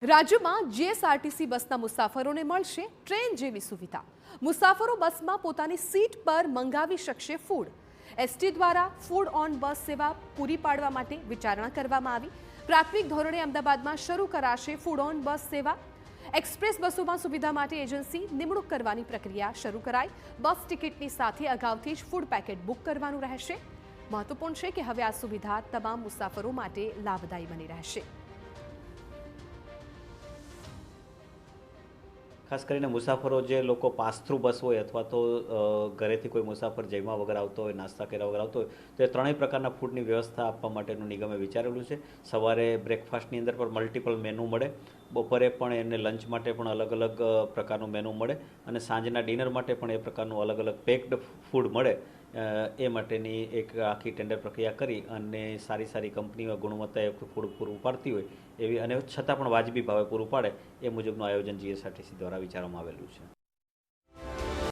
રાજ્યમાં જીએસઆરટીસી બસના મુસાફરોને મળશે ટ્રેન જેવી સુવિધા। મુસાફરો બસમાં પોતાની સીટ પર મંગાવી શકશે ફૂડ। એસટી દ્વારા ફૂડ ઓન બસ સેવા પૂરી પાડવા માટે વિચારણા કરવામાં આવી। પ્રાથમિક ધોરણે અમદાવાદમાં શરૂ કરાશે ફૂડ ઓન બસ સેવા। એક્સપ્રેસ બસોમાં સુવિધા માટે એજન્સી નિમણૂક કરવાની પ્રક્રિયા શરૂ કરાઈ। બસ ટિકિટની સાથે અગાઉથી જ ફૂડ પેકેટ બુક કરવાનું રહેશે। મહત્વપૂર્ણ છે કે હવે આ સુવિધા તમામ મુસાફરો માટે લાભદાયી બની રહેશે। ખાસ કરીને મુસાફરો જે લોકો પાસ થ્રુ બસ હોય અથવા તો ઘરેથી કોઈ મુસાફર જમ્યા વગર આવતો હોય, નાસ્તા કર્યા વગર આવતો હોય, તો એ ત્રણેય પ્રકારના ફૂડની વ્યવસ્થા આપવા માટેનું નિગમે વિચારેલું છે। સવારે બ્રેકફાસ્ટની અંદર પણ મલ્ટિપલ મેનુ મળે, બપોરે પણ એને લંચ માટે પણ અલગ અલગ પ્રકારનું મેનુ મળે અને સાંજના ડિનર માટે પણ એ પ્રકારનું અલગ અલગ પેક્ડ ફૂડ મળે। એ માટેની એક આખી ટેન્ડર પ્રક્રિયા કરી અને સારી કંપનીઓ ગુણવત્તાએ ફૂડ પૂરું પાડતી હોય એવી અને છતાં પણ વાજબી ભાવે પૂરું પાડે એ મુજબનું આયોજન જીએસઆરટીસી દ્વારા વિચારવામાં આવેલું છે।